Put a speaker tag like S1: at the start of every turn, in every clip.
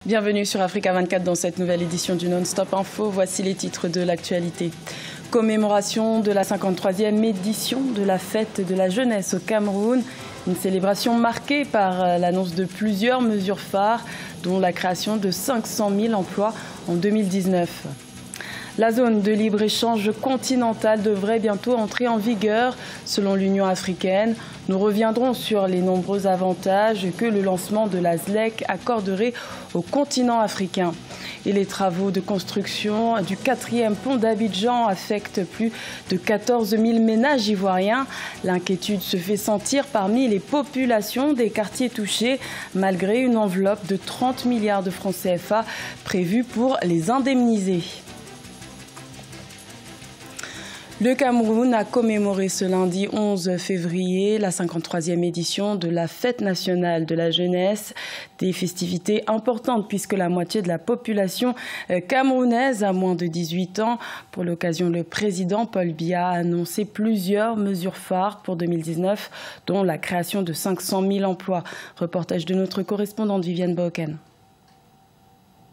S1: Bienvenue sur Africa 24 dans cette nouvelle édition du Non-Stop Info. Voici les titres de l'actualité. Commémoration de la 53e édition de la fête de la jeunesse au Cameroun. Une célébration marquée par l'annonce de plusieurs mesures phares, dont la création de 500 000 emplois en 2019. La zone de libre-échange continentale devrait bientôt entrer en vigueur, selon l'Union africaine. Nous reviendrons sur les nombreux avantages que le lancement de la ZLEC accorderait au continent africain. Et les travaux de construction du 4e pont d'Abidjan affectent plus de 14 000 ménages ivoiriens. L'inquiétude se fait sentir parmi les populations des quartiers touchés, malgré une enveloppe de 30 milliards de francs CFA prévue pour les indemniser. Le Cameroun a commémoré ce lundi 11 février la 53e édition de la Fête nationale de la jeunesse. Des festivités importantes puisque la moitié de la population camerounaise a moins de 18 ans. Pour l'occasion, le président Paul Biya a annoncé plusieurs mesures phares pour 2019, dont la création de 500 000 emplois. Reportage de notre correspondante Viviane Boken.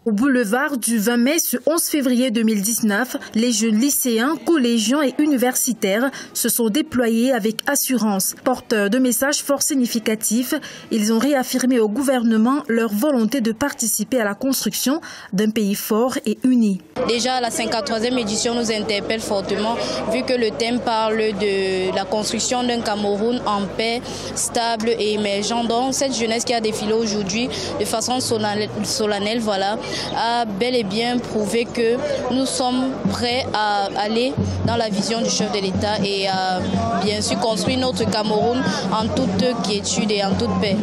S2: Au boulevard du 20 mai ce 11 février 2019, les jeunes lycéens, collégiens et universitaires se sont déployés avec assurance. Porteurs de messages fort significatifs, ils ont réaffirmé au gouvernement leur volonté de participer à la construction d'un pays fort et uni.
S3: Déjà, la 53e édition nous interpelle fortement vu que le thème parle de la construction d'un Cameroun en paix, stable et émergent. Donc, cette jeunesse qui a défilé aujourd'hui de façon solennelle, voilà, a bel et bien prouvé que nous sommes prêts à aller dans la vision du chef de l'État et à bien sûr construire notre Cameroun en toute quiétude et en toute paix.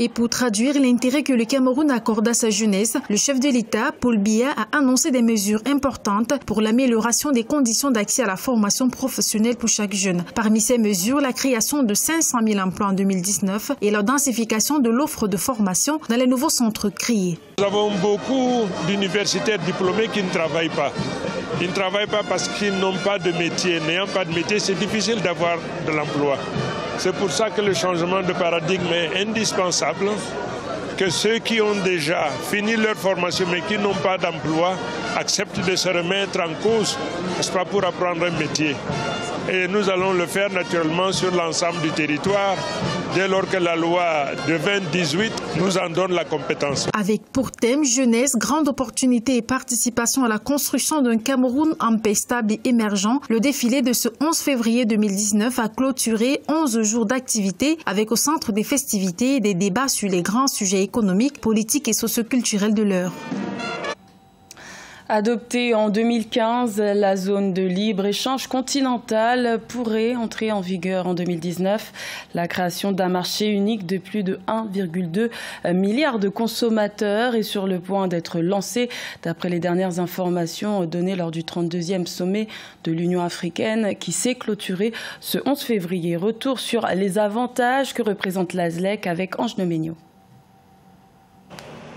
S2: Et pour traduire l'intérêt que le Cameroun accorde à sa jeunesse, le chef de l'État, Paul Biya, a annoncé des mesures importantes pour l'amélioration des conditions d'accès à la formation professionnelle pour chaque jeune. Parmi ces mesures, la création de 500 000 emplois en 2019 et la densification de l'offre de formation dans les nouveaux centres créés.
S4: Nous avons beaucoup d'universitaires diplômés qui ne travaillent pas. Ils ne travaillent pas parce qu'ils n'ont pas de métier. N'ayant pas de métier, c'est difficile d'avoir de l'emploi. C'est pour ça que le changement de paradigme est indispensable, que ceux qui ont déjà fini leur formation mais qui n'ont pas d'emploi acceptent de se remettre en cause, n'est-ce pas, pour apprendre un métier. Et nous allons le faire naturellement sur l'ensemble du territoire, dès lors que la loi de 2018 nous en donne la compétence.
S2: Avec pour thème jeunesse, grande opportunité et participation à la construction d'un Cameroun en paix stable et émergent, le défilé de ce 11 février 2019 a clôturé 11 jours d'activité avec au centre des festivités des débats sur les grands sujets économiques, politiques et socioculturels de l'heure.
S1: Adoptée en 2015, la zone de libre-échange continentale pourrait entrer en vigueur en 2019. La création d'un marché unique de plus de 1,2 milliard de consommateurs est sur le point d'être lancée, d'après les dernières informations données lors du 32e sommet de l'Union africaine qui s'est clôturé ce 11 février. Retour sur les avantages que représente la ZLEC avec Ange Noménio.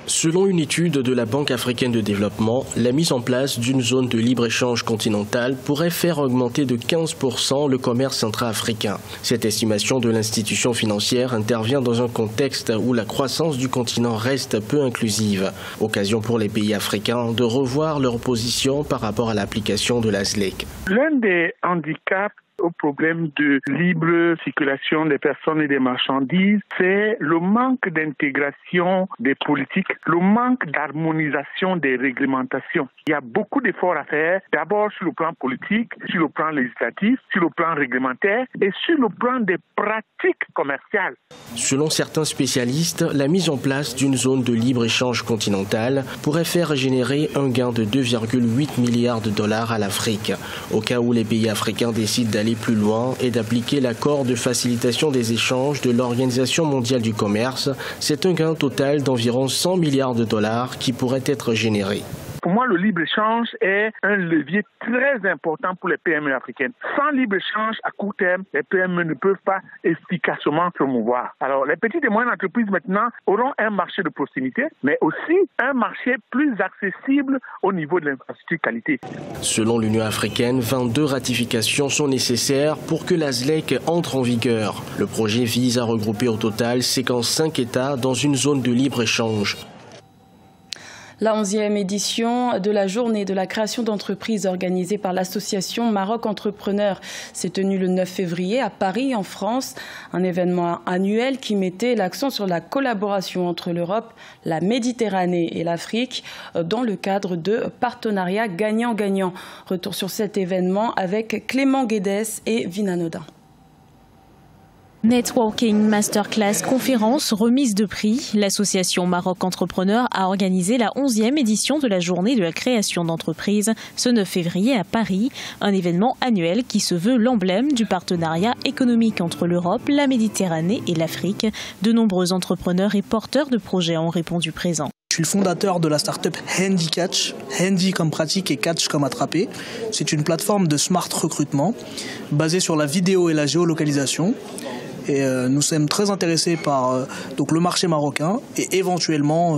S5: Selon une étude de la Banque africaine de développement, la mise en place d'une zone de libre-échange continentale pourrait faire augmenter de 15% le commerce intra-africain. Cette estimation de l'institution financière intervient dans un contexte où la croissance du continent reste peu inclusive. Occasion pour les pays africains de revoir leur position par rapport à l'application de la ZLEC.
S6: L'un des handicaps au problème de libre circulation des personnes et des marchandises, c'est le manque d'intégration des politiques, le manque d'harmonisation des réglementations. Il y a beaucoup d'efforts à faire, d'abord sur le plan politique, sur le plan législatif, sur le plan réglementaire et sur le plan des pratiques commerciales.
S5: Selon certains spécialistes, la mise en place d'une zone de libre-échange continentale pourrait faire générer un gain de 2,8 milliards de dollars à l'Afrique, au cas où les pays africains décident d'aller plus loin et d'appliquer l'accord de facilitation des échanges de l'Organisation mondiale du commerce. C'est un gain total d'environ 100 milliards de dollars qui pourrait être généré.
S6: Pour moi, le libre-échange est un levier très important pour les PME africaines. Sans libre-échange, à court terme, les PME ne peuvent pas efficacement se mouvoir. Alors, les petites et moyennes entreprises, maintenant, auront un marché de proximité, mais aussi un marché plus accessible au niveau de l'infrastructure qualité.
S5: Selon l'Union africaine, 22 ratifications sont nécessaires pour que la ZLEC entre en vigueur. Le projet vise à regrouper au total 55 États dans une zone de libre-échange.
S1: La 11e édition de la journée de la création d'entreprises organisée par l'association Maroc Entrepreneur s'est tenue le 9 février à Paris, en France. Un événement annuel qui mettait l'accent sur la collaboration entre l'Europe, la Méditerranée et l'Afrique dans le cadre de partenariats gagnant-gagnant. Retour sur cet événement avec Clément Guedes et Vina Nodin.
S7: Networking, masterclass, conférences, remise de prix. L'association Maroc Entrepreneur a organisé la 11e édition de la journée de la création d'entreprises ce 9 février à Paris. Un événement annuel qui se veut l'emblème du partenariat économique entre l'Europe, la Méditerranée et l'Afrique. De nombreux entrepreneurs et porteurs de projets ont répondu présents.
S8: Je suis le fondateur de la start-up Handy Catch, Handy comme pratique et Catch comme attraper. C'est une plateforme de smart recrutement basée sur la vidéo et la géolocalisation. Et nous sommes très intéressés par le marché marocain et éventuellement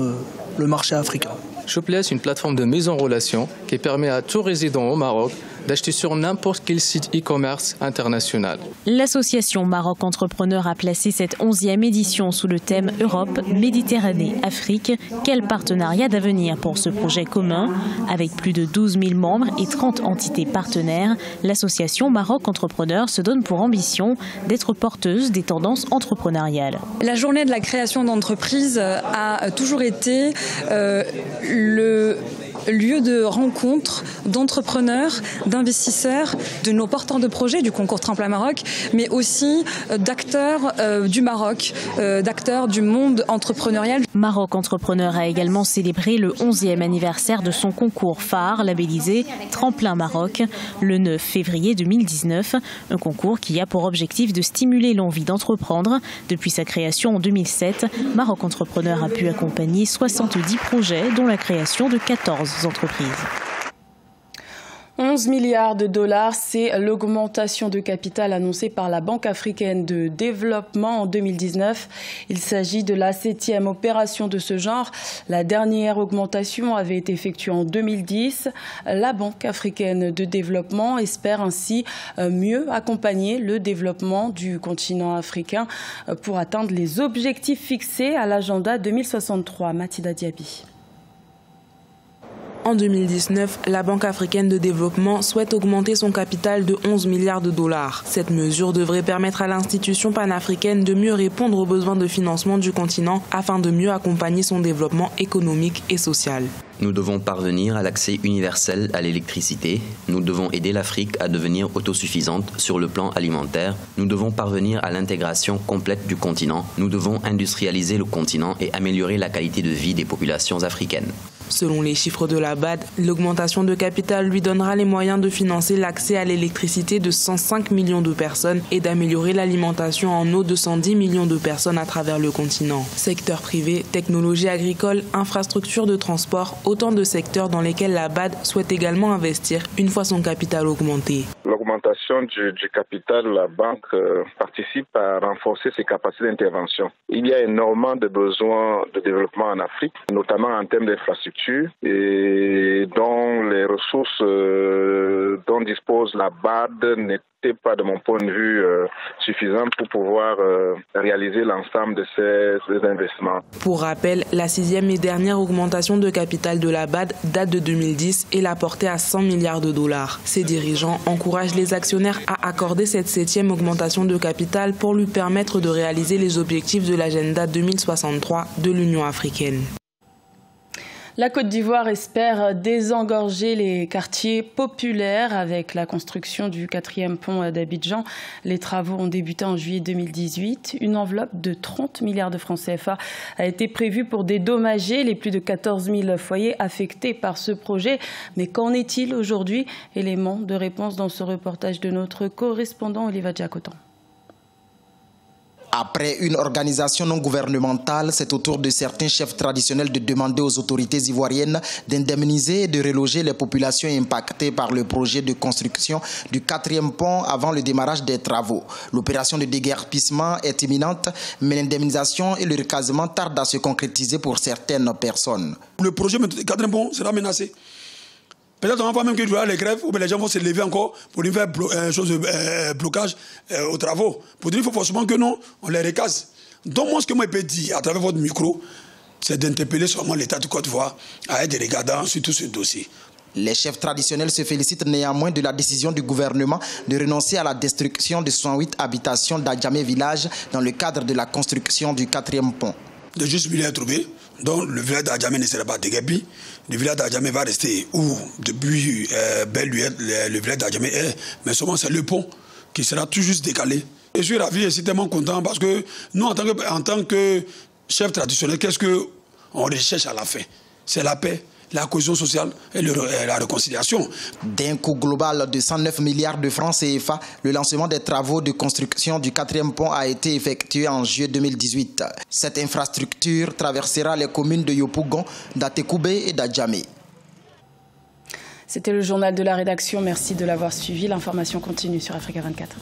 S8: le marché africain.
S9: Shoply est une plateforme de mise en relation qui permet à tout résident au Maroc d'acheter sur n'importe quel site e-commerce international.
S7: L'association Maroc Entrepreneur a placé cette 11e édition sous le thème Europe, Méditerranée, Afrique. Quel partenariat d'avenir pour ce projet commun? Avec plus de 12 000 membres et 30 entités partenaires, l'association Maroc Entrepreneur se donne pour ambition d'être porteuse des tendances entrepreneuriales.
S10: La journée de la création d'entreprises a toujours été le lieu de rencontre d'entrepreneurs, d'investisseurs, de nos porteurs de projets du concours Tremplin Maroc, mais aussi d'acteurs du Maroc, d'acteurs du monde entrepreneurial.
S7: Maroc Entrepreneur a également célébré le 11e anniversaire de son concours phare labellisé Tremplin Maroc le 9 février 2019. Un concours qui a pour objectif de stimuler l'envie d'entreprendre. Depuis sa création en 2007, Maroc Entrepreneur a pu accompagner 70 projets, dont la création de 14 entreprises.
S1: 11 milliards de dollars, c'est l'augmentation de capital annoncée par la Banque africaine de développement en 2019. Il s'agit de la 7e opération de ce genre. La dernière augmentation avait été effectuée en 2010. La Banque africaine de développement espère ainsi mieux accompagner le développement du continent africain pour atteindre les objectifs fixés à l'agenda 2063. Mathilda Diaby.
S11: En 2019, la Banque africaine de développement souhaite augmenter son capital de 11 milliards de dollars. Cette mesure devrait permettre à l'institution panafricaine de mieux répondre aux besoins de financement du continent afin de mieux accompagner son développement économique et social.
S12: Nous devons parvenir à l'accès universel à l'électricité. Nous devons aider l'Afrique à devenir autosuffisante sur le plan alimentaire. Nous devons parvenir à l'intégration complète du continent. Nous devons industrialiser le continent et améliorer la qualité de vie des populations africaines.
S11: Selon les chiffres de la BAD, l'augmentation de capital lui donnera les moyens de financer l'accès à l'électricité de 105 millions de personnes et d'améliorer l'alimentation en eau de 110 millions de personnes à travers le continent. Secteur privé, technologie agricole, infrastructures de transport, autant de secteurs dans lesquels la BAD souhaite également investir une fois son capital augmenté.
S6: L'augmentation du capital de la banque participe à renforcer ses capacités d'intervention. Il y a énormément de besoins de développement en Afrique, notamment en termes d'infrastructures, et dont les ressources dont dispose la BAD n'étaient pas, de mon point de vue, suffisantes pour pouvoir réaliser l'ensemble de ces investissements.
S11: Pour rappel, la 6e et dernière augmentation de capital de la BAD date de 2010 et l'a portée à 100 milliards de dollars. Ses dirigeants encouragent les actionnaires à accorder cette 7e augmentation de capital pour lui permettre de réaliser les objectifs de l'agenda 2063 de l'Union africaine.
S1: La Côte d'Ivoire espère désengorger les quartiers populaires avec la construction du 4e pont d'Abidjan. Les travaux ont débuté en juillet 2018. Une enveloppe de 30 milliards de francs CFA a été prévue pour dédommager les plus de 14 000 foyers affectés par ce projet. Mais qu'en est-il aujourd'hui? Élément de réponse dans ce reportage de notre correspondant Oliva Diacotan.
S13: Après une organisation non gouvernementale, c'est au tour de certains chefs traditionnels de demander aux autorités ivoiriennes d'indemniser et de reloger les populations impactées par le projet de construction du 4e pont avant le démarrage des travaux. L'opération de déguerpissement est imminente, mais l'indemnisation et le recasement tardent à se concrétiser pour certaines personnes.
S14: Le projet du 4e pont sera menacé. Peut-être on va même qu'il y aura les grèves, ou bien les gens vont se lever encore pour nous faire blocage aux travaux. Pour dire qu'il faut forcément que non, on les recase. Donc moi, ce que moi je peux dire à travers votre micro, c'est d'interpeller seulement l'État de Côte d'Ivoire à être regardant sur tout ce dossier.
S13: Les chefs traditionnels se félicitent néanmoins de la décision du gouvernement de renoncer à la destruction de 68 habitations d'Adjamé village dans le cadre de la construction du 4e pont.
S14: De juste milieu trouvé, donc le village d'Adjamé ne sera pas déguerpi. Le village d'Adjamé va rester où depuis Belle-Luette, le village d'Adjamé est, mais seulement c'est le pont qui sera tout juste décalé. Je suis ravi et je suis tellement content parce que nous, en tant que chefs traditionnels, qu'est-ce qu'on recherche à la fin? C'est la paix, la cohésion sociale et la réconciliation.
S13: D'un coût global de 109 milliards de francs CFA, le lancement des travaux de construction du 4e pont a été effectué en juillet 2018. Cette infrastructure traversera les communes de Yopougon, d'Atekoubé et d'Adjamé.
S1: C'était le journal de la rédaction. Merci de l'avoir suivi. L'information continue sur Africa 24.